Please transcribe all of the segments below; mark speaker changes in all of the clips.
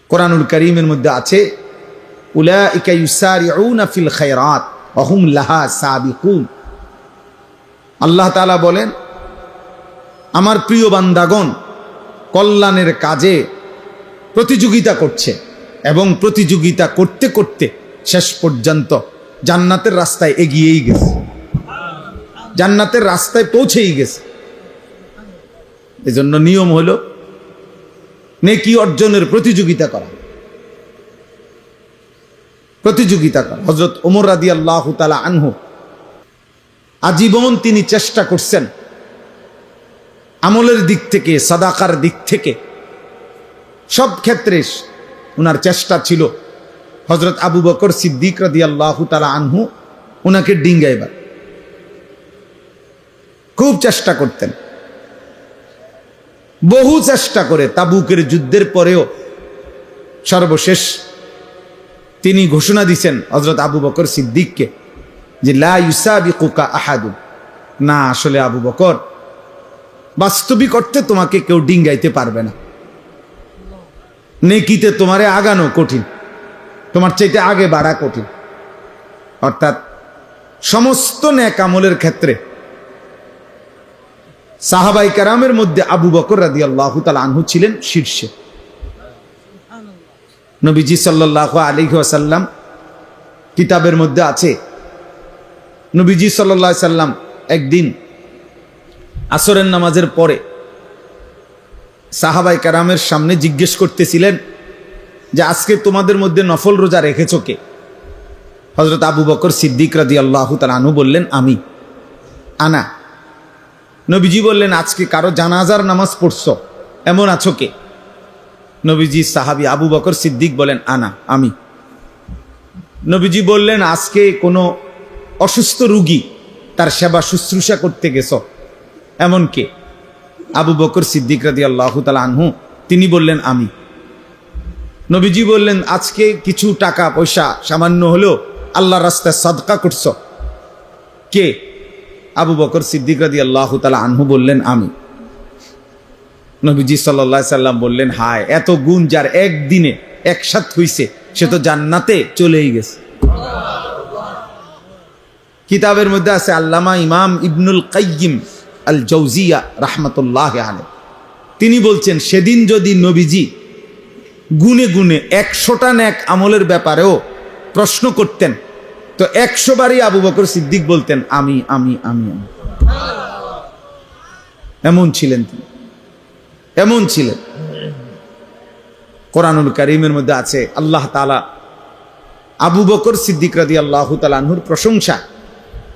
Speaker 1: কোরআনুল কারীমের মধ্যে আছে উলাইকা ইউসারিউনা ফিল খায়রাত ওয়া হুম লাহা সাবিকুন। আল্লাহ তাআলা বলেন, আমার প্রিয় বান্দাগণ কল্যাণের কাজে প্রতিযোগিতা করছে এবং প্রতিযোগিতা করতে করতে শেষ পর্যন্ত জান্নাতের রাস্তায় এগিয়েই গেছে, জান্নাতের রাস্তায় পৌঁছেই গেছে। এজন্য নিয়ম হলো নেকি অর্জনের প্রতিযোগিতা করা, প্রতিযোগিতা করা। হযরত ওমর রাদিয়াল্লাহু তাআলা আনহু আজীবন তিনি চেষ্টা করছেন আমলের দিক থেকে, সাদাকার দিক থেকে, সব ক্ষেত্রে উনার চেষ্টা ছিল হযরত আবু বকর সিদ্দিক রাদিয়াল্লাহু তাআলা আনহু উনাকে ডিঙ্গাইবার খুব চেষ্টা করতেন। বহু চেষ্টা করে তাবুকের যুদ্ধের পরেও সর্বশেষ তিনি ঘোষণা দিয়েছেন হযরত আবু বকর সিদ্দিককে যে লা ইউসাবিকুকা আহাদুন, না আসলে আবু বকর বাস্তবিক অর্থে তোমাকে কেউ ডিঙ্গাইতে পারবে না, নেকিতে তোমারে আগানো কঠিন, তোমার চাইতে আগে বাড়া কঠিন। অর্থাৎ সমস্ত নেক আমলের ক্ষেত্রে সাহাবায়ে কেরামের মধ্যে আবু বকর রাদিয়াল্লাহু তাআলা আনহু ছিলেন শীর্ষে। নবীজি সাল্লাল্লাহু আলাইহি ওয়াসাল্লাম কিতাবের মধ্যে আছে, নবীজি সাল্লাল্লাহু আলাইহি সাল্লাম একদিন আসরের নামাজের পরে সাহাবায়ে কেরামের সামনে জিজ্ঞেস করতেছিলেন যে আজকে তোমাদের মধ্যে নফল রোজা রেখেছো কে? হযরত আবু বকর সিদ্দিক রাদিয়াল্লাহু তাআলা আনহু বললেন, আমি, আনা। নবীজি বললেন, আজকে কারো জানাজার নামাজ পড়ছো এমন আছো কে? নবীজি সাহাবী আবু বকর সিদ্দিক বলেন, আনা, আমি। নবীজি বললেন, আজকে কোনো অসুস্থ রোগী তার সেবা শুশ্রূষা করতে গেছো এমন কে? আবু বকর সিদ্দিক রাদিয়াল্লাহু তাআলা আনহু তিনি বললেন, আমি। নবীজি বললেন, আজকে কিছু টাকা পয়সা সামান্য হলেও আল্লাহর রাস্তায় সাদকা করছো কে? আবু বকর সিদ্দিক রাদিয়াল্লাহু তাআলা আনহু বললেন, আমি। নবীজি সাল্লাল্লাহু আলাইহি সাল্লাম বললেন, হায়, এত গুণ যার একদিনে একসাথ হইছে সে তো জান্নাতে চলেই গেছে। কিতাবের মধ্যে আছে, আল্লামা ইমাম ইবনুল কাইয়িম আল জাওজিয়া রাহমাতুল্লাহি আলাইহি তিনি বলছেন, সেদিন যদি নবীজি গুনে গুনে 100টা নেক আমলের ব্যাপারেও প্রশ্ন করতেন তো 100 বারই আবু বকর সিদ্দিক বলতেন, আমি আমি আমি আমি। এমন ছিলেন তিনি, এমন ছিলেন। কোরআনুল কারীমের মধ্যে আছে, আল্লাহ তাআলা আবু বকর সিদ্দিক রাদিয়াল্লাহু তাআলা আনহুর প্রশংসা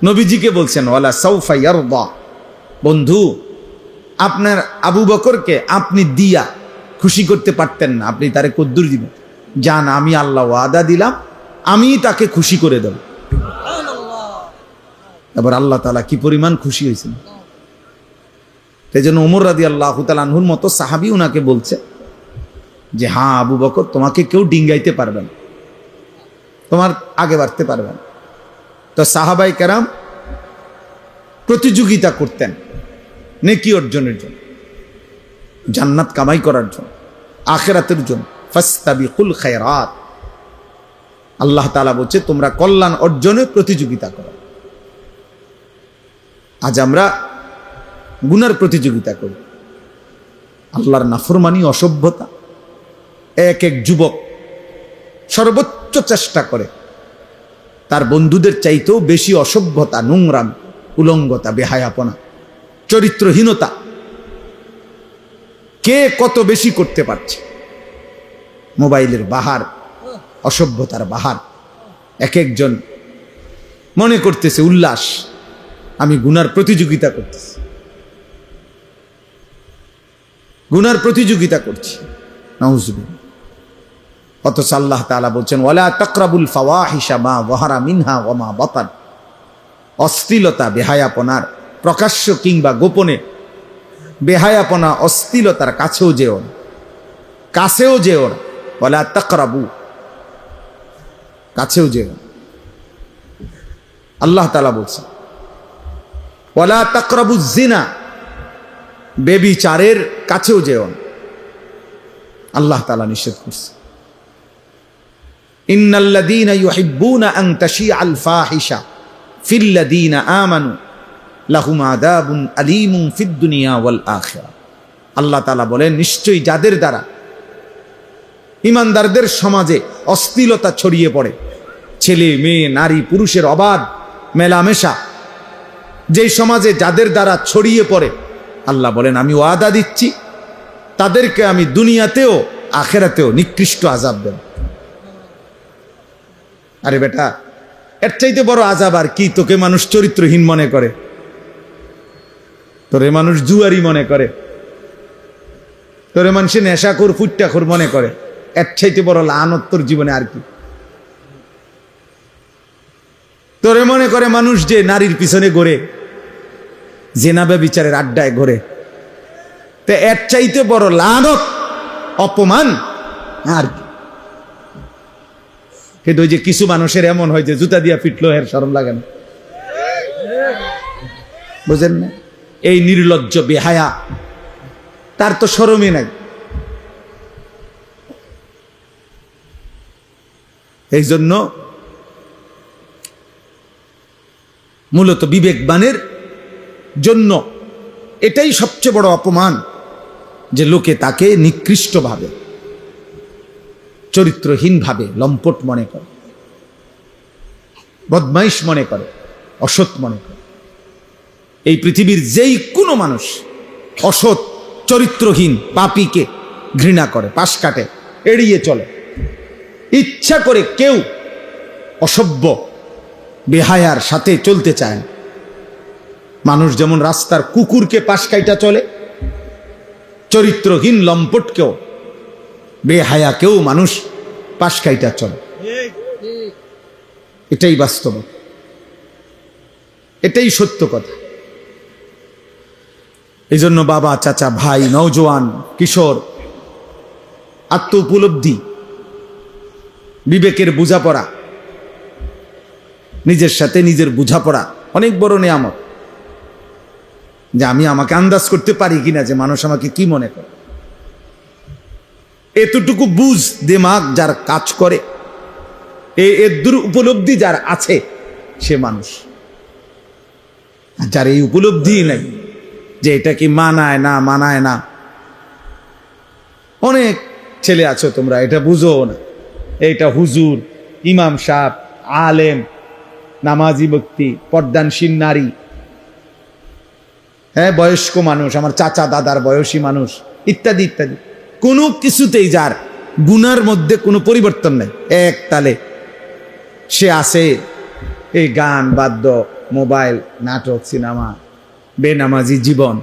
Speaker 1: নবীজিকে বলছেন, ওয়ালা সাউফা ইয়ারদা, বন্ধু আপনার আবু বকরকে আপনি দিয়া খুশি করতে পারতেন না, আপনি তারে কদ্দুর দিবেন? জান, আমি আল্লাহ ওয়াদা দিলাম আমি তাকে খুশি করে দেব। এবার আল্লাহ তাআলা কি পরিমাণ খুশি হয়েছেন। সেই জন্য ওমর রাদিয়াল্লাহু তাআলা আনহুর মতো সাহাবী উনাকে বলছে যে, হ্যাঁ আবু বকর, তোমাকে কেউ ডিঙ্গাইতে পারবে না, তোমার আগে বাড়তে পারবে না। তো সাহাবায়ে কেরাম প্রতিযোগিতা করতেন নেকি অর্জনের জন্য, জান্নাত কামাই করার জন্য, আখিরাতের জন্য। ফাস্তাবিকুল খায়রাত, আল্লাহ তাআলা বলছে তোমরা কল্যাণ অর্জনে প্রতিযোগিতা করো। আজ আমরা গুনার প্রতিযোগিতা করি, আল্লাহর নাফরমানি, অসভ্যতা। এক এক যুবক সর্বোচ্চ চেষ্টা করে তার বন্ধুদের চাইতেও বেশি অসভ্যতা, নোংরাম, উলঙ্গতা, বেহায়াপনা, চরিত্রহীনতা কে কত বেশি করতে পারছে। মোবাইলের বাহার, অসভ্যতার বাহার। এক একজন মনে করতেছে উল্লাস, আমি গুনার প্রতিযোগিতা করতেছি, গুনার প্রতিযোগিতা করছি। নাউযুবিল্লাহ। অথচ আল্লাহ তাআলা বলছেন, ওয়ালা তাকরাবুল ফাওয়াহিশা মা যাহারা মিনহা ওয়া মা বাতান, অশ্লীলতা, বেহায়াপনার প্রকাশ্য কিংবা গোপনে বেহায়াপনা, অশ্লীলতার কাছেও যেও না, কাছেও যেও না। ওয়ালা তাকরাবু, কাছেও যেও না। আল্লাহ তাআলা বলছেন, ওয়ালা তাকরাবুজ জিনা, বেবিচারের কাছেও যেও না। আল্লাহ তাআলা নিষেধ করছে। ইন্নাল্লাযীনা ইউহিব্বুনা আন তাশিআল ফাহিশা ফিল্লাযীনা আমানু লাহুম আযাবুন আলীমুন ফিদ দুনিয়া ওয়াল আখিরা। আল্লাহ তাআলা বলেন, নিশ্চয়ই যাদের দ্বারা ঈমানদারদের সমাজে অশ্লীলতা ছড়িয়ে পড়ে, ছেলে মেয়ে নারী পুরুষের অবাধ মেলামেশা যেই সমাজে যাদের দ্বারা ছড়িয়ে পড়ে, আল্লাহ বলেন আমি ওয়াদা দিচ্ছি তাদেরকে আমি দুনিয়াতেও আখিরাতেও নিকৃষ্ট আযাব দেব। আরে বেটা, এর চাইতে বড় আযাব আর কি? তোকে মানুষ চরিত্রহীন মনে করে, তোরে মানুষ জুয়ারি মনে করে, তোরে মানুষে নেশাখোর ফুট্টাখোর মনে করে, এর চাইতে বড় লানত তোর জীবনে আর কি? তোরে মনে করে মানুষ যে নারীর পিছনে ঘোরে, জেনা ব্যভিচারের আড্ডায় ঘোরে, তো এর চাইতে বড় লানত অপমান আর কি? কিন্তু ওই যে কিছু মানুষের এমন হয় যে জুতা দিয়া পিটলো এর শরম লাগে না, বুঝেন না? এই নির্লজ্জ বেহায়া, তার তো শরমই নাই। এই জন্য মূলত বিবেকবানের জন্য এটাই সবচেয়ে বড় অপমান যে লোকে তাকে নিকৃষ্টভাবে, চরিত্রহীনভাবে লম্পট মনে করে, বদমাইশ মনে করে, অসৎ মনে করে। এই পৃথিবীর যেই কোনো মানুষ অসৎ, চরিত্রহীন, পাপীকে ঘৃণা করে, পাশ কাটে, এড়িয়ে চলে। ইচ্ছা করে কেউ অসভ্য বেহায়ার সাথে চলতে চায় না। মানুষ যেমন রাস্তার কুকুরকে পাশ কাইটা চলে, চরিত্রহীন লম্পটকেও, বেহায়াকেও মানুষ পাশ কাইটা চলে। এটাই বাস্তব, এটাই সত্য কথা। এই জন্য বাবা, চাচা, ভাই, নওজোয়ান, কিশোর, আত্ম উপলব্ধি, বিবেকের বোঝাপড়া, নিজের সাথে নিজের বোঝাপড়া অনেক বড় নিয়ামত। যে আমি আমাকে আন্দাজ করতে পারি কিনা যে মানুষ আমাকে কি মনে করে, এতটুকু বুঝ দিমাগ যার কাজ করে, এর দূর উপলব্ধি যার আছে, সে মানুষ। যার এই উপলব্ধি নাই যে এটা কি মানায় না মানায় না, অনেক ছেলে আছো তোমরা এটা বুঝো না, এইটা হুজুর, ইমাম সাহেব, আলেম, নামাজি ব্যক্তি, পর্দানশীল নারী, হ্যাঁ বয়স্ক মানুষ, আমার চাচা দাদার বয়সী মানুষ, ইত্যাদি ইত্যাদি, কোনো কিছুতেই যার গুনার মধ্যে কোনো পরিবর্তন নেই, এক তালে সে আছে এই গান, বাদ্য, মোবাইল, নাটক, সিনেমা, বেনামাজি জীবন,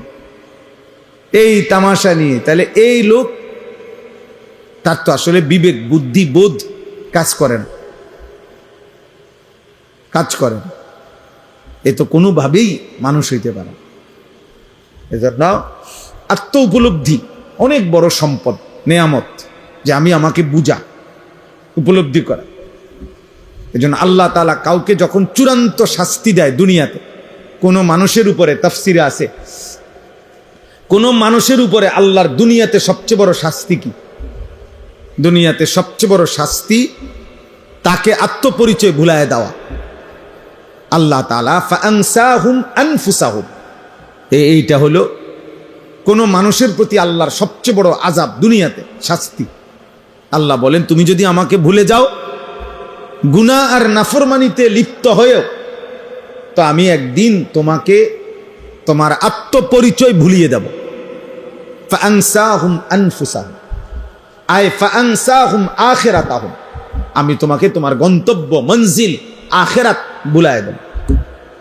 Speaker 1: এই তামাশা নিয়ে। তাহলে এই লোক, তার তো আসলে বিবেক, বুদ্ধি, বোধ কাজ করে না, কাজ করে না। এ তো কোনোভাবেই মানুষ হইতে পারে। এজন্য আত্ম উপলব্ধি অনেক বড় সম্পদ, নেয়ামত, যে আমি আমাকে বুঝা, উপলব্ধি করা। এজন্য আল্লাহ তাআলা কাউকে যখন চূড়ান্ত শাস্তি দেয় দুনিয়াতে, কোনো মানুষের উপরে, তাফসিরে আছে, কোনো মানুষের উপরে আল্লাহর দুনিয়াতে সবচেয়ে বড় শাস্তি কি? দুনিয়াতে সবচেয়ে বড় শাস্তি তাকে আত্মপরিচয় ভুলায় দেওয়া। আল্লাহ তাআলা ফাআনসাহুম আনফুসাহুম, এইটা হলো কোন মানুষের প্রতি আল্লাহর সবচেয়ে বড় আযাব, দুনিয়াতে শাস্তি। আল্লাহ বলেন তুমি যদি আমাকে ভুলে যাও, গুনাহ আর নাফরমানিতে লিপ্ত হয়েও, তো আমি একদিন তোমাকে তোমার আত্মপরিচয় ভুলিয়ে দেব। ফাআনসাহুম আনফুসাহুম আই ফাআনসাহুম আখিরাতাহুম, আমি তোমাকে তোমার গন্তব্য, মঞ্জিল, আখিরাত ভুলায় দেব।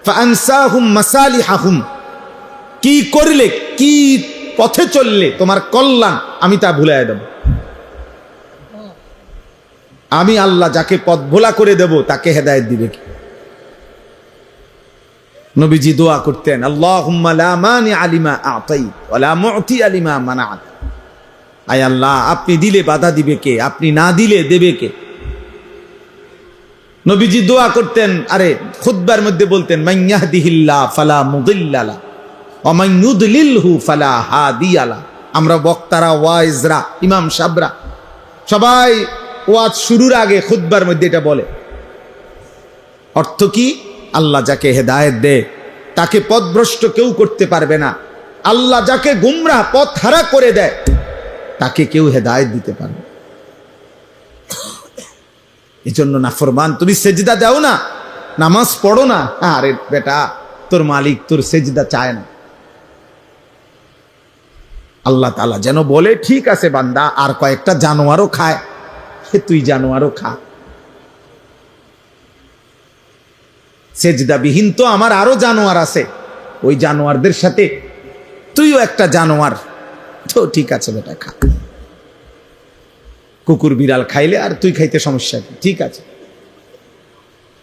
Speaker 1: ফাআনসাহুম মাসালিহাহুম, কি করলে, কি পথে চললে তোমার কল্যাণ, আমি তা ভুলায় দেব। আমি আল্লাহ যাকে পথ ভোলা করে দেব তাকে হেদায়েত দিবে কি? নবীজি দোয়া করতেন, আল্লাহুম্মা লা মানিআ লিমা আ'তাইত ওয়া লা মু'তিয়া লিমা মানা'ত। আয় আল্লাহ, আপনি দিলে বাধা দিবে কে, আপনি না দিলে দেবে কে? নবীজি দোয়া করতেন, আরে খুতবার মধ্যে বলতেন, মান ইয়াহদিহিল্লাহ ফালা মুদিল্লা লাহু ওয়া মান ইউদ্লিলহু ফালা হাদিয়া লাহু। আমরা বক্তারা, ওয়াইজরা, ইমাম সাহেবরা সবাই ওয়াজ শুরুর আগে খুতবার মধ্যে এটা বলে। অর্থ কি? আল্লাহ যাকে হেদায়েত দেয় তাকে পথভ্রষ্ট কেউ করতে পারবে না, আল্লাহ যাকে গুমরাহ পথ হারা করে দেয় তাকে কেউ হেদায়েত দিতে পারবে। এই জন্য নাফরমান, তুমি সেজদা দাও না, নামাজ পড়ো না, আরে বেটা তোর মালিক তোর সেজদা চায় না। আল্লাহ তাআলা যেন বলে, ঠিক আছে বান্দা, আর কয়েকটা জানোয়ারও খায়, তুই জানোয়ারও খা, সেজদাবিহীন তো আমার আরো জানোয়ার আছে, ওই জানোয়ারদের সাথে তুইও একটা জানোয়ার, তো ঠিক আছে বেটা খা। কুকুর বিড়াল খাইলে আর তুই খাইতে সমস্যা কি? ঠিক আছে,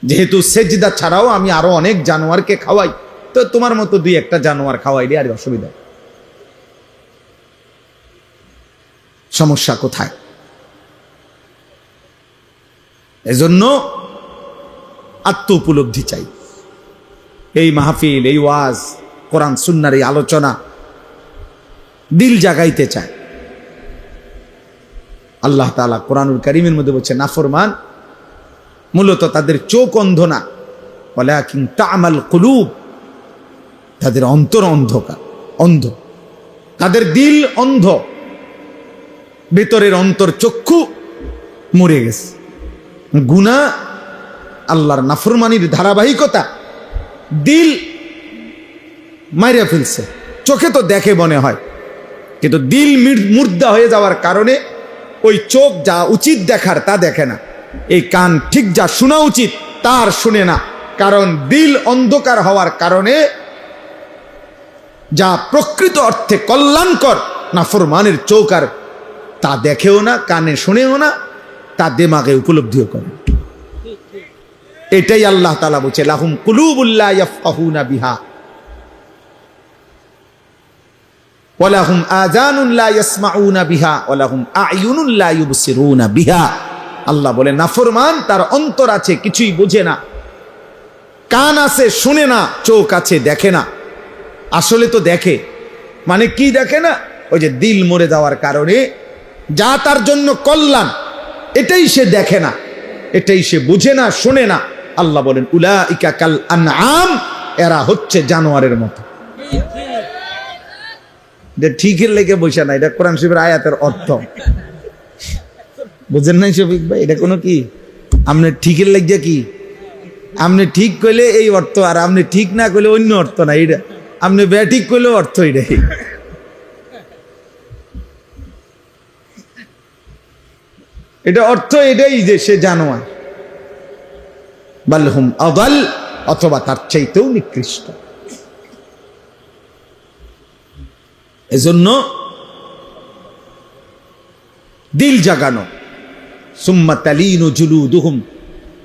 Speaker 1: যেহেতু সেজদা ছাড়াও আমি আরো অনেক জানোয়ারকে খাওয়াই, তো তোমার মতো দুই একটা জানোয়ার খাওয়াইলে আর অসুবিধা, সমস্যা কোথায়? এজন্য আত্ম উপলব্ধি চাই। এই মাহফিল, এই ওয়াজ, কোরআন সুন্নাহর এই আলোচনা দিল জাগাইতে চায়। আল্লাহ তাআলা কোরআনুল কারীমের মধ্যে বলছে, নাফরমান মূলত তাদের চোখ অন্ধ না, ওয়ালাকিন তা'মাল কুলুব, তাদের অন্তর অন্ধকার, অন্ধ, তাদের দিল অন্ধ, ভেতরের অন্তর চক্ষু মরে গেছে। গুনাহ, আল্লাহর নাফরমানির ধারাবাহিকতা দিল মাইরা ফেলছে। চোখে তো দেখে মনে হয়, কিন্তু দিল মুর্দা হয়ে যাওয়ার কারণে ওই চোখ যা উচিত দেখার তা দেখে না, এই কান ঠিক যা শোনা উচিত তা আর শুনে না, কারণ দিল অন্ধকার হওয়ার কারণে যা প্রকৃত অর্থে কল্যাণকর নাফরমানের চোখ আর তা দেখেও না, কানে শুনেও না, তা দিমাগে উপলব্ধিও করে। এটাই আল্লাহ তাআলা বলছে, লাহুম কুলুবুল লা ইয়াফকাহুনা বিহা ওয়া লাহুম আযানুন লা ইয়াসমাউনা বিহা ওয়া লাহুম আ'য়ুনুন লা ইউবসিরুনা বিহা। আল্লাহ বলে নাফরমান তার অন্তর আছে কিছুই বোঝে না, কান আছে শুনে না, চোখ আছে দেখে না। আসলে তো দেখে, মানে কি দেখে না? ওই যে দিল মরে যাওয়ার কারণে যা তার জন্য কল্যাণ এটাই সে দেখে না, এটাই সে বুঝে না, শুনে না। আল্লাহ বলেন উলাইকা কাল আনআম, এরা হচ্ছে জানোয়ারের মতো। এটা ঠিকের লেগে বসে না, এটা কোরআন শরীফের আয়াতের অর্থ, বুঝেন নাই শফিক ভাই? এটা কোনো কি আপনি ঠিকের লেগে কি আপনি ঠিক কইলে এই অর্থ, আর আপনি ঠিক না কইলে অন্য অর্থ না, এটা আপনি ব্যাঠিক কইলেও অর্থ এটাই। এটা অর্থ এটাই যে সে জানোয়ার, বালহুম আদাল, অথবা তার চাইতেও নিকৃষ্ট। এজন্য দিল জাগানো, সুম্মা তালিনু জুলুদুহুম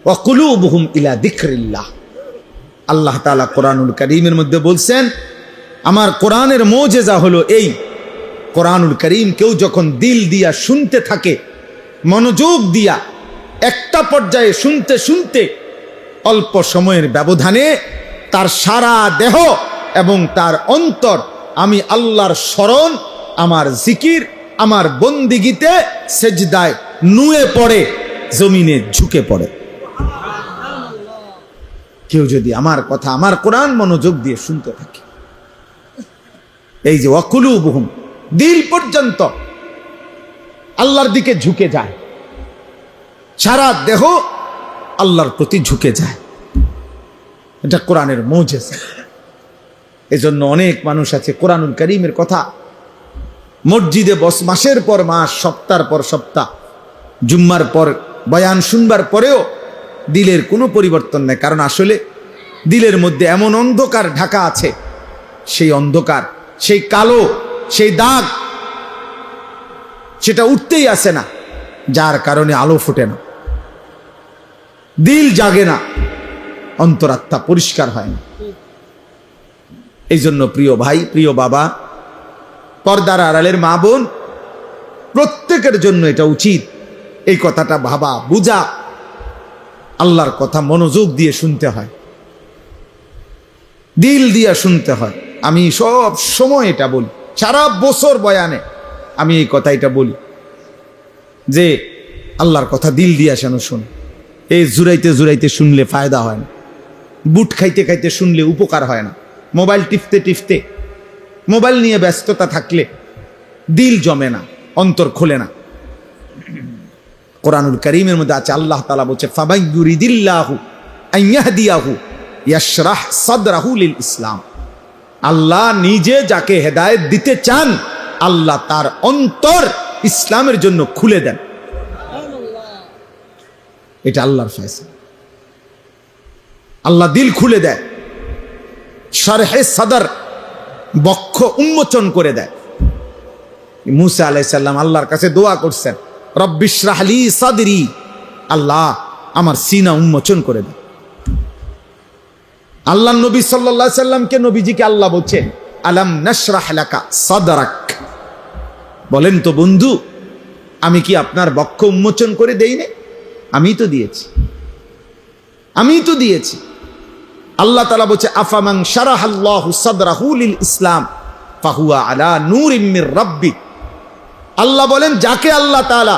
Speaker 1: ওয়া কুলুবুহুম ইলা যিকরিল্লাহ। আল্লাহ তাআলা কোরআনুল কারীমের মধ্যে বলছেন, আমার কোরআনের মুজিজা হলো এই, কোরআনুল কারীম কেউ যখন দিল দিয়া শুনতে থাকে, মনোযোগ দিয়া একটা পর্যায়ে শুনতে শুনতে অল্প সময়ের ব্যবধানে তার সারা দেহ এবং তার অন্তর আমি আল্লাহর স্মরণ, আমার জিকির, আমার বন্দিগিতে সেজদায় নুয়ে পড়ে, জমিনে ঝুঁকে পড়ে। কেউ যদি আমার কথা, আমার কোরআন মনোযোগ দিয়ে শুনতে থাকে, এই যে ওয়াকুলুবুহুম, দিল পর্যন্ত আল্লাহর দিকে ঝুঁকে যায়, সারা দেহ আল্লাহর প্রতি ঝুঁকে যায়, এটা কোরআনের মুজিজা। এজন্য অনেক মানুষ আছে কোরআনুল কারীমের কথা মসজিদে মাসের পর মাস, সপ্তাহের পর সপ্তাহ, জুম্মার পর বয়ান শুনবার পরেও দিলের কোনো পরিবর্তন নেই। কারণ আসলে দিলের মধ্যে এমন অন্ধকার ঢাকা আছে, সেই অন্ধকার, সেই কালো, সেই দাগ, সেটা উঠতেই আসে না, যার কারণে আলো ফোটে না, দিল জাগে না, অন্তরাত্মা পরিষ্কার হয় না। এই জন্য প্রিয় ভাই, প্রিয় বাবা, পর্দার আড়ালের মা বোন, প্রত্যেকের জন্য এটা উচিত এই কথাটা ভাবা, বুঝা, আল্লাহর কথা মনোযোগ দিয়ে শুনতে হয়, দিল দিয়ে শুনতে হয়। আমি সব সময় এটা বলি, সারা বছর বয়ানে আমি এই কথাটা বলি যে আল্লাহর কথা দিল দিয়া যেন শুন। এই জুড়াইতে জুড়াইতে শুনলে ফায়দা হয় না, বুট খাইতে খাইতে শুনলে উপকার হয় না, মোবাইল টিপতে টিপতে, মোবাইল নিয়ে ব্যস্ততা থাকলে দিল জমে না, অন্তর খোলে না। কোরআনুল কারীমের মধ্যে আছে, আল্লাহ তাআলা বলছে ফামান ইউরিদিল্লাহু আন ইয়াহদিয়াহু ইয়াশরাহ সাদরাহু লিল ইসলাম। আল্লাহ নিজে যাকে হেদায়েত দিতে চান, আল্লাহ তার অন্তর ইসলামের জন্য খুলে দেন। এটা আল্লাহর ফয়সালা। আল্লাহ দিল খুলে দেয়, শারহে সাদর, বক্ষ উন্মোচন করে দেয়। মুসা আলাইহিস সালাম আল্লাহর কাছে দোয়া করছেন, রব্বিশরাহ লি সাদরি, আল্লাহ আমার সিনা উন্মোচন করে দেয়। আল্লাহ নবী সাল্লাল্লাহু আলাইহি সাল্লামকে, নবীজিকে আল্লাহ বলছেন আলাম নাশরাহ লাকা সাদরাক, বলেন তো বন্ধু, আমি কি আপনার বক্ষ উন্মোচন করে দেই না? আমি তো দিয়েছি, আমি তো দিয়েছি। আল্লাহ তাআলা বলছে আফামান শারাহাল্লাহু সাদরাহু লিল ইসলাম ফাহুয়া আলা নূরিম মির রাব্বি। আল্লাহ বলেন, যাকে আল্লাহ তাআলা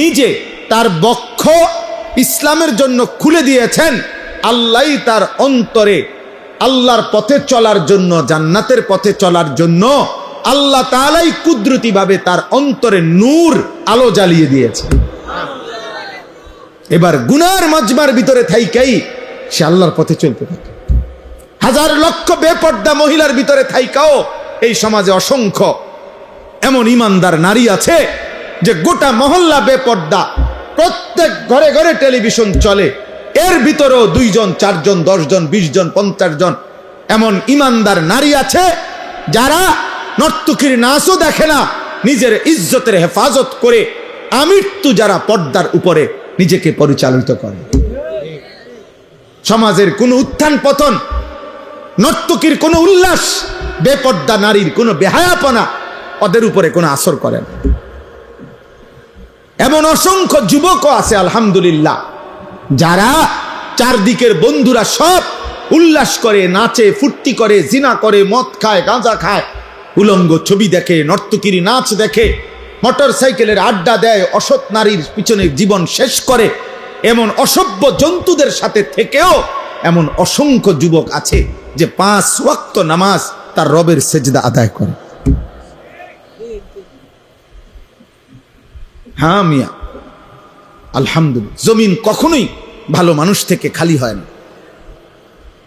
Speaker 1: নিজে তার বক্ষ ইসলামের জন্য খুলে দিয়েছেন, আল্লাহই তার অন্তরে আল্লাহর পথে চলার জন্য, জান্নাতের পথে চলার জন্য আল্লাহ তাআলাই কুদরতিভাবে তার অন্তরে নূর, আলো জ্বালিয়ে দিয়েছে। এবার গুনার মাজমার ভিতরে থাইকাই সে আল্লাহর পথে চলতে থাকে। হাজার লক্ষ বেপর্দা মহিলার ভিতরে থাইকাও এই সমাজে অসংখ্য এমন ইমানদার নারী আছে যে গোটা মহল্লা বেপর্দা, প্রত্যেক ঘরে ঘরে টেলিভিশন চলে, এর ভিতরেও 2 জন 4 জন 10 জন 20 জন 50 জন এমন ইমানদার নারী আছে যারা নর্তকীর নাচও দেখে না, নিজের ইজ্জতের হেফাজত করে আমৃত্যু যারা পর্দার উপরে নিজেকে পরিচালিত করে। সমাজের কোনো উত্থান পতন, নর্তকীর কোনো উল্লাস, বেপর্দা নারীর কোনো বেহায়াপনা ওদের উপরে কোনো আসর করে না। এমন অসংখ্য যুবকও আছে আলহামদুলিল্লাহ, যারা চারদিকের বন্ধুরা সব উল্লাস করে, নাচে, ফুর্তি করে, জিনা করে, মদ খায়, গাঁজা খায়, উলঙ্গ ছবি দেখে, নর্তকীর নাচ দেখে, মোটর সাইকেলের আড্ডা দেয়, অসৎ নারীর পিছনে জীবন শেষ করে, এমন অসভ্য জন্তুদের সাথে থেকেও এমন অসংখ্য যুবক আছে যে 5 ওয়াক্ত নামাজ তার রবের সেজদা আদায় করে। হ্যাঁ মিয়া, আলহামদুলিল্লাহ। জমিন কখনোই ভালো মানুষ থেকে খালি হয় না,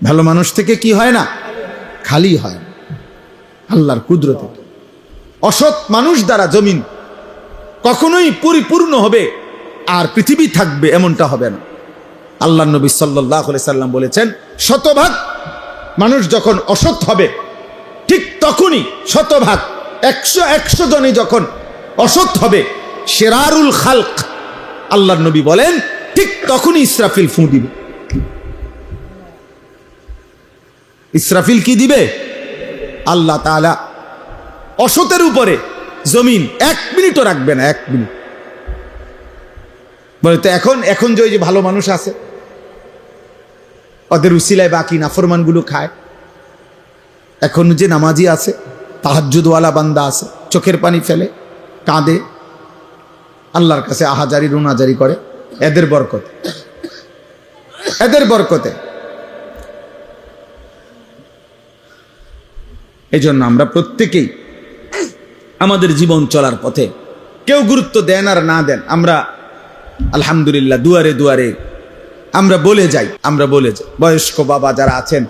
Speaker 1: ভালো মানুষ থেকে কি হয় না, খালি হয় না। আল্লাহর কুদরতে অসৎ মানুষ দ্বারা জমিন কখনোই পরিপূর্ণ হবে আর পৃথিবী থাকবে এমনটা হবে না। আল্লাহ নবী সাল্লাল্লাহু আলাইহি সাল্লাম বলেছেন, শতভাগ মানুষ যখন অসৎ হবে, ঠিক তখনই শতভাগ 100 জনই যখন অসৎ হবে, শিরারুল খালক, আল্লাহর নবী বলেন ঠিক তখনই ইসরাফিল ফু দিবে। ইসরাফিল কি দিবে? আল্লাহ তাআলা অসতের উপরে জমিন 1 মিনিটও রাখবে না, 1 মিনিট। বলে তো এখন যে ওই যে ভালো মানুষ আছে, ওদের উসিলায় বাকি নাফরমানগুলো খায়, এখন যে নামাজি আছে, তাহাজ্জুদওয়ালা বান্দা আছে, চোখের পানি ফেলে, কাঁদে, আল্লাহর কাছে আহাজারি রুনাজারি করে, এদের বরকতে, এদের বরকতে। এই জন্য আমরা প্রত্যেকেই আমাদের জীবন চলার পথে কেউ গুরুত্ব দেন আর না দেন, আমরা আলহামদুলিল্লাহ দুয়ারে দুয়ারে আমরা বলে যাই, বয়স্ক বাবা যারা আছেন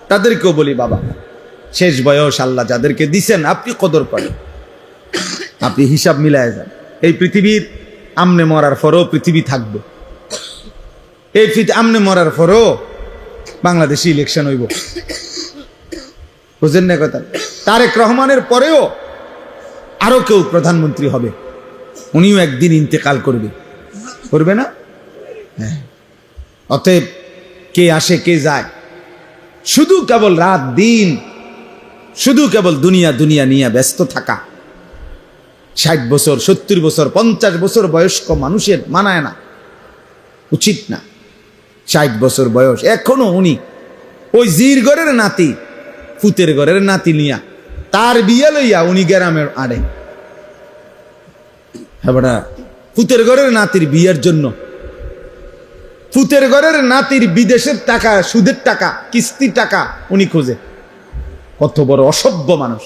Speaker 1: তাদেরকেও বলি, বাবা শেষ বয়স আল্লাহ যাদেরকে দিছেন আপনি কদর করেন, আপনি হিসাব মিলায় যান। এই পৃথিবীর আমনে মরার পরও পৃথিবী থাকবে, এই আমনে মরার পরও বাংলাদেশে ইলেকশন হইব, বুঝেন না কথা? তারেক রহমানের পরেও আরো কেউ প্রধানমন্ত্রী হবে, উনিও একদিন ইন্তেকাল করবে না? হ্যাঁ। অতএব কে আসে কে যায়, শুধু কেবল রাত দিন, শুধু কেবল দুনিয়া দুনিয়া নিয়ে ব্যস্ত থাকা, 60 বছর 70 বছর 50 বছর বয়স্ক মানুষের মানায় না, উচিত না। 60 বছর বয়স এখনো উনি ওই জির ঘরের নাতি, ফুতের ঘরের নাতি নিয়া তার বিয়ে লইয়া উনি গ্রামের আড়ে, হ্যাঁ ফুতের ঘরের নাতির বিয়ের জন্য, ফুতের ঘরের নাতির বিদেশের টাকা, সুদের টাকা, কিস্তির টাকা উনি খোঁজে। কত বড় অসভ্য মানুষ,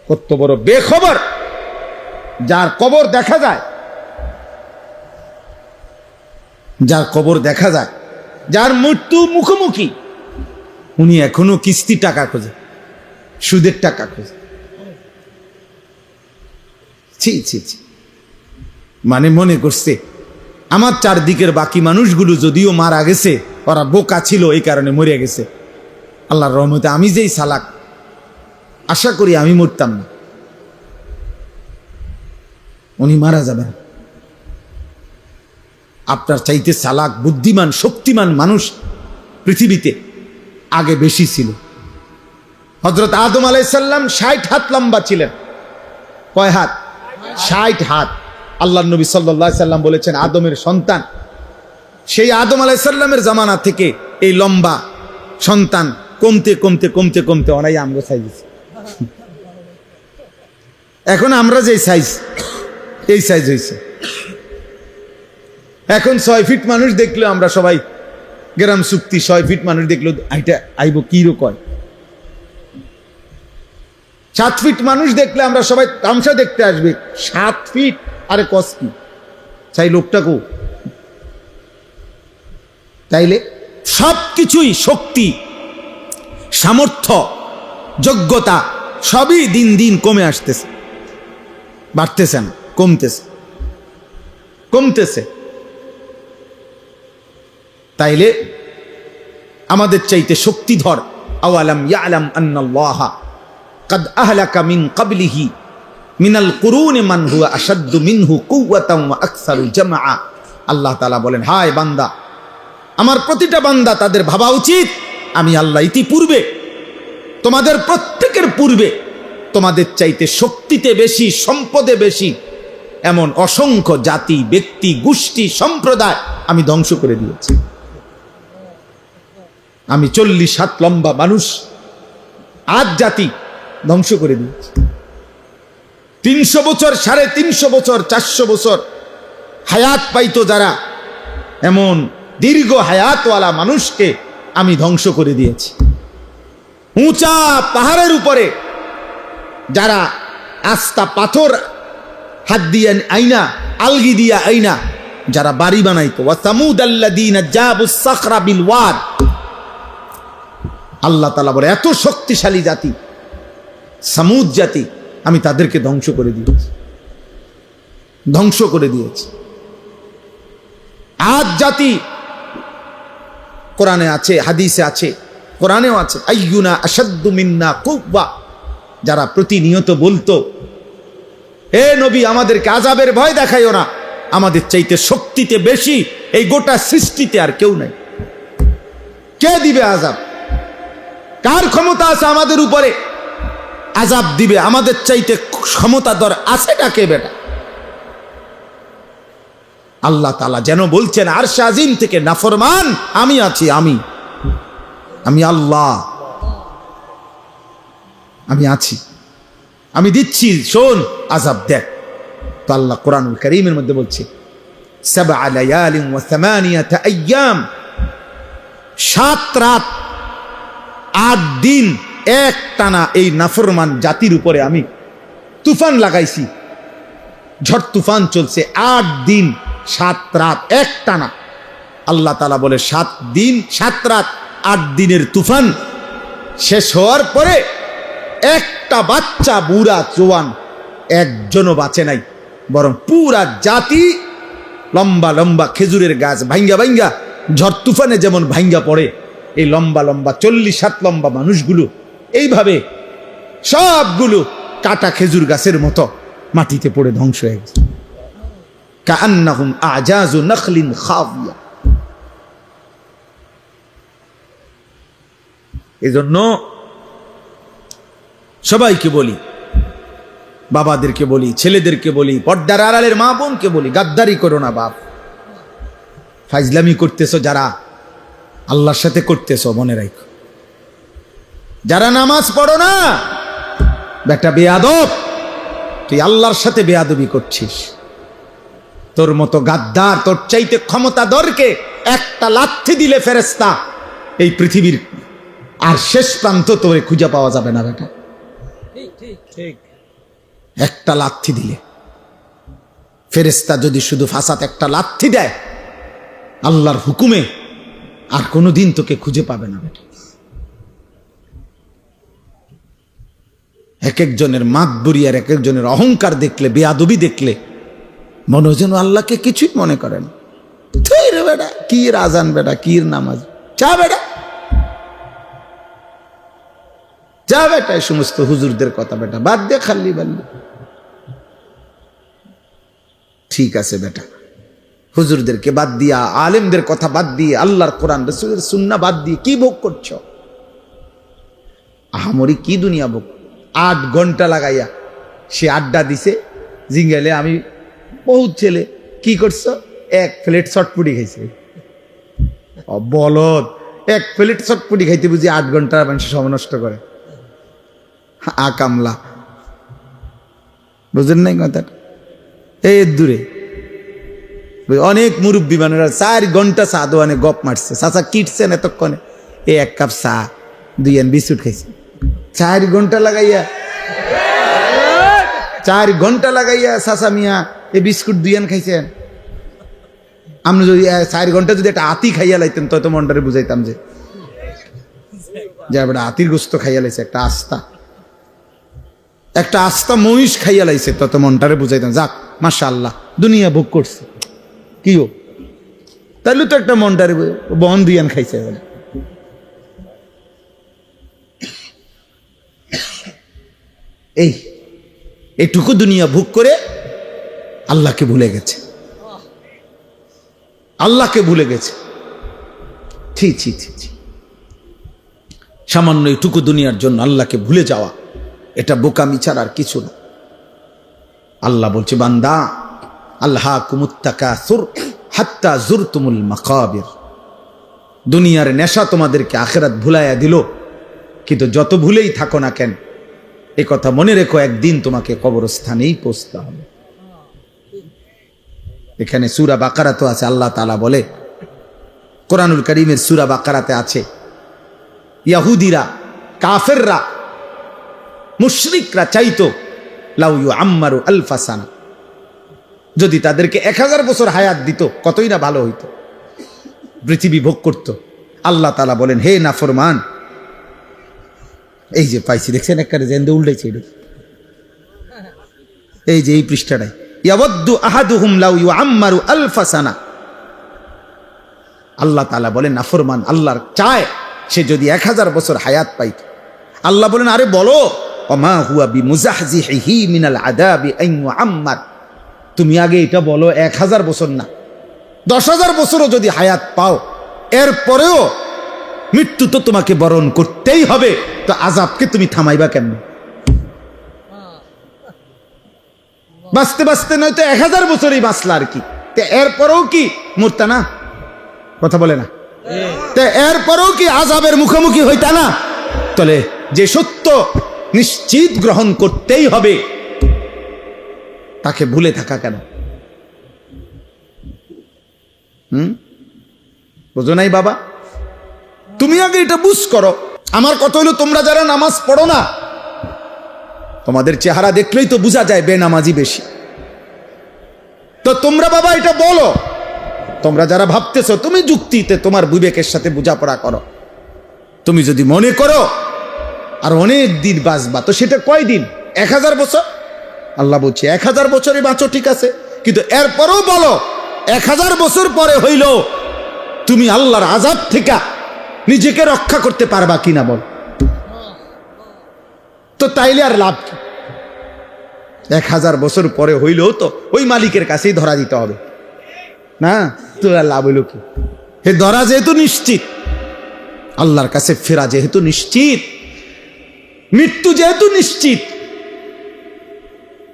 Speaker 1: কত বড় বেখবর, যার কবর দেখা যায়, যার কবর দেখা যায়, যার মৃত্যু মুখোমুখি, উনি এখনো কিস্তি টাকা খোঁজে, সুদের টাকা খোঁজে। ছি ছি ছি। মানে মনে করছে আমার চারদিকের বাকি মানুষগুলো যদিও মারা গেছে, ওরা বোকা ছিল এই কারণে মরে গেছে, আল্লাহর রহমতে আমি যেই সালাক, আশা করি আমি মরতাম না, উনি মারা যাবেন। আপনার চাইতে চালাক, বুদ্ধিমান, শক্তিমান মানুষ পৃথিবীতে আগে বেশি ছিল। হযরত আদম আলাইহিস সালাম 60 হাত লম্বা ছিলেন। কয় হাত? 60 হাত। আল্লাহর নবী সাল্লাল্লাহু আলাইহি সাল্লাম বলেছেন আদমের সন্তান, সেই আদম আলাইহিস সালামের জামানা থেকে এই লম্বা সন্তান কমতে কমতে কমতে কমতে অনাই আমগো সাইজ। এখন আমরা যে সাইজ, এই সাইজ হয়েছে। এখন 6 ফিট মানুষ দেখলে আমরা সবাই গ্রাম চুক্তি, 6 ফিট মানুষ দেখলো আইটা আইব কি রকম। 7 ফিট মানুষ দেখলে আমরা সবাই তামসা দেখতে আসবে। 7 ফিট, আরে কস কি চাই লোকটাকে। তাইলে সবকিছুই, শক্তি, সামর্থ্য, যোগ্যতা সবই দিন দিন কমে আসতেছে, বাড়তেছে না, কমতেছে কমতেছে। তাইলে আমাদের চাইতে শক্তিধর, আওয়ালাম ইয়ালাম আন্নাল্লাহা কাদ আহলাকা মিন ক্বাবলিহি মিনাল কুরুনি মান হুয়া আশাদ্দু মিনহু কুওয়াতান ওয়া আকসারু জামআ। আল্লাহ তাআলা বলেন, হায় বান্দা, আমার প্রতিটা বান্দা তাদের ভাবা উচিত আমি আল্লাহ ইতিপূর্বে, তোমাদের প্রত্যেকের পূর্বে, তোমাদের চাইতে শক্তিতে বেশি, সম্পদে বেশি এমন অসংখ্য জাতি, ব্যক্তি, গোষ্ঠী, সম্প্রদায় আমি ধ্বংস করে দিয়েছি। আমি 40 হাত লম্বা মানুষ, আজ জাতি ধ্বংস করে দিয়েছি। 300 বছর, 350 বছর, 400 বছর হায়াত পাইতো যারা, এমন দীর্ঘ হায়াতওয়ালা মানুষকে আমি ধ্বংস করে দিয়েছি। উঁচা পাহাড়ের উপরে যারা আস্তা পাথর হাত দিয়ে আইনা, আলগি দিয়া আইনা যারা বাড়ি বানাইতো, ওয়া সামুদাল্লাযীনা জাবুস সাখরা বিল ওয়াদ। আল্লাহ তাআলা বলে এত শক্তিশালী জাতি সামুদ জাতি, আমি তাদেরকে ধ্বংস করে দিয়েছি, ধ্বংস করে দিয়েছি। আদ জাতি, কোরআনে আছে, হাদিসে আছে, কোরআনেও আছে, আইয়ুনা আশাদ্দু মিন্না কুওয়া, যারা প্রতিনিয়ত বলতো হে নবী আমাদেরকে আযাবের ভয় দেখাইও না, আমাদের চাইতে শক্তিতে বেশি এই গোটা সৃষ্টিতে আর কেউ নাই। কে দিবে আযাব? কার ক্ষমতা আছে আমাদের উপরে আযাব দিবে? আমাদের চাইতে ক্ষমতাধর আছে ডাকে বেটা? আল্লাহ তাআলা যেন বলছেন আরশ আজিম থেকে, নাফরমান আমি আছি, আমি আল্লাহ, আমি আছি, আমি দিচ্ছি, শোন আযাব দেখ। তো আল্লাহ কোরআনুল কারীমের মধ্যে বলছে 7 লায়ালিন ওয়া 8 আইয়াম, 7 রাত 8 দিন এক টানা এই নাফরমান জাতির উপরে আমি তুফান লাগাইছি, ঝড় তুফান চলছে 8 দিন 7 রাত এক টানা। আল্লাহ তাআলা বলে 7 দিন 7 রাত 8 দিনের তুফান শেষ হওয়ার পরে একটা বাচ্চা, বুড়া, জওয়ান একজনও বাঁচে নাই, বরং পুরা জাতি লম্বা লম্বা খেজুরের গাছ ভাঙ্গা ভাঙ্গা ঝড় তুফানে যেমন ভাঙ্গা পড়ে, এই লম্বা লম্বা 40 হাত লম্বা মানুষগুলো এইভাবে সবগুলো কাটা খেজুর গাছের মতো মাটিতে পড়ে ধ্বংস হয়ে গেছে। কাআন্নাহুম আজাজু নাখলিন খাবিয়া। এজন্য সবাইকে বলি, বাবাদেরকে বলি, ছেলেদেরকে বলি, পর্দার আড়ালের মা বোনকে বলি, গাদ্দারি করো না বাপ। ফাইজলামি করতেছো যারা, আল্লাহর সাথে করতেছো মনে রাখো। যারা নামাজ পড়ো না, বেটা বেয়াদব, তুই আল্লাহর সাথে বেয়াদবি করছিস। তোর মতো গাদ্দার, তোর চাইতে ক্ষমতাধরকে একটা লাথি দিলে ফেরেশতা এই পৃথিবীর আর শেষ প্রান্ত তোরে খুঁজে পাওয়া যাবে না বেটা। একটা লাথি দিলে, ফেরেশতা যদি শুধু ফাসাত একটা লাথি দেয় আল্লাহর হুকুমে, আর কোনোদিন তোকে খুঁজে পাবে না বেটা। এক একজনের মাতবুরি আর এক একজনের অহংকার দেখলে, বেয়াদবি দেখলে মনে হয় যেন আল্লাহকে কিছুই মনে করেন। বেটা কির আজান, বেটা কির নামাজ, যা বেটা যা বেটা, এই সমস্ত হুজুরদের কথা বেটা বাদ দে, খাল্লি বাল্লি। ঠিক আছে বেটা, হুজুরদেরকে বাদ দিয়া, আলেমদের কথা বাদ দিয়ে, আল্লাহর কোরআন রাসূলের সুন্নাহ বাদ দিয়ে কি ভোগ করছো? আহামরি কি দুনিয়া ভোগ? 8 ঘন্টা লাগাইয়া সে আড্ডা দিছে জিঙ্গালে। আমি বহুত ছেলে কি করছো? 1 প্লেট চটপুটি খাইছে। বলদ, 1 প্লেট চটপুটি খাইতে বুঝি 8 ঘন্টা মানুষ সময় নষ্ট করে? কামলা, বুঝলেন নাই কথাটা? এই দূরে অনেক মুরব্বী মানুষরা 4 ঘন্টা চা দোয়ানে গপ মারছে। চাচা কিটছেন এতক্ষণে? 1 কাপ চা 2 বিস্কুট খাইছে। 4 ঘন্টা লাগাইয়া, 4 ঘন্টা লাগাইয়া চাচা মিয়া এই বিস্কুট 2 খাইছেন। আপনি যদি 4 ঘন্টা যদি একটা আতি খাইয়া লাইতেন তো মনটারে বুঝাইতাম যে বেটা আতির গোস্ত খাইয়া লাইছে, একটা আস্তা মহিষ খাইয়া লাইছে, তত মনটারে বুঝাইতাম যাক মাশাআল্লাহ দুনিয়া ভোগ করছে। কি ও তাহলে তো একটা মনটারে বন 2 খাইছে। এইটুকু দুনিয়া ভোগ করে আল্লাহকে ভুলে গেছে, আল্লাহকে ভুলে গেছে। ছি ছি ছি ছি, সামান্য এইটুকু দুনিয়ার জন্য আল্লাহকে ভুলে যাওয়া, এটা বোকামি ছাড়া আর কিছু না। আল্লাহ বলছে বান্দা, আল্লাহকুমুত তাকাসুর হাত্তা যুরতুমুল মাকাবির। দুনিয়ার নেশা তোমাদেরকে আখিরাত ভুলাইয়া দিল, কিন্তু যত ভুলেই থাকো না কেন এই কথা মনে রেখো, একদিন তোমাকে কবরস্থানেই পৌঁছতে হবে। এখানে সূরা বাকারাতে আছে, আল্লাহ তাআলা বলে, কোরআনুল কারীমের সূরা বাকারাতে আছে, ইহুদিরা, কাফেররা, মুশরিকরা চাইতো লাউ ইউআম্মারু আলফা সানা, যদি তাদেরকে 1000 বছর হায়াত দিত কতই না ভালো হইতো, পৃথিবী ভোগ করত। আল্লাহ তাআলা বলেন, হে নাফরমান, এই যে পাইছি দেখছেন একবারে জেন্দে উল্টাইছে, এই যে এই পৃষ্ঠাটাই, ইয়াওয়াদ্দু আহাদুহুম লাউ ইউআম্মারু আলফা সানা। আল্লাহ তাআলা বলেন নাফরমান আল্লাহর চায় সে যদি 1000 বছর হায়াত পাইত। আল্লাহ বলেন, আরে বলো, ওমা হুয়া বিমুজাহজিহি মিনাল আযাবি আন ইউআম্মার, তুমি আগে এটা বলো 1000 বছর না 10,000 বছরও যদি হায়াত পাও, এরপরেও মৃত্যু তো তোমাকে বরণ করতেই হবে, তো আযাবকে তুমি থামাইবা কেন? বাঁচতে বাঁচতে নয়তো 1000 বছরই বাঁচলা আর কি, এরপরেও কি মরতা না? কথা বলে না? এরপরেও কি আযাবের মুখোমুখি হইতা না? তাহলে যে সত্য নিশ্চিত গ্রহণ করতেই হবে, তাকে ভুলে থাকা কেন? বুঝো নাই বাবা? তুমি আগে এটা বুঝ করো। আমার কথা হলো, তোমরা যারা নামাজ পড়ো না, তোমাদের চেহারা দেখলেই তো বোঝা যায় বেনামাজি বেশি। তো তোমরা বাবা এটা বলো, তোমরা যারা ভাবতেছো, তুমি যুক্তিতে তোমার বিবেকের সাথে বোঝাপড়া করো। তুমি যদি মনে করো আর অনেক দিন বাঁচবা, তো সেটা কয় দিন? 1000 বছর? আল্লাহ বলছে 1000 বছরই বাঁচো, ঠিক আছে, কিন্তু এরপরও বলো 1000 বছর পরে হইল তুমি আল্লাহর আযাব থেকে নিজেকে রক্ষা করতে পারবা কিনা বল। তো তাইলে আর লাভ কি? 1000 বছর পরে হইলেও তো ওই মালিকের কাছেই ধরা দিতে হবে না, তো আর লাভ হইল কি? হে ধরা যেহেতু নিশ্চিত, আল্লাহর কাছে ফেরা যেহেতু নিশ্চিত, মৃত্যু যেহেতু নিশ্চিত,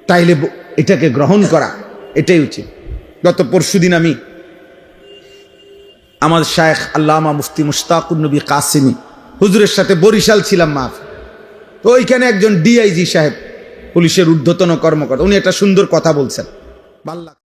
Speaker 1: তাইলে এটাকে গ্রহণ করা এটাই উচিত। গত পরশুদিন আমি আমার শায়েখ আল্লামা মুফতি মুশতাকুন নবী কাসেমি হুজুরের সাথে বরিশাল ছিলাম, মাফ। তো ওইখানে একজন ডিআইজি সাহেব পুলিশের ঊর্ধ্বতন কর্মকর্তা, উনি একটা সুন্দর কথা বলছেন, ভাল লাগছে।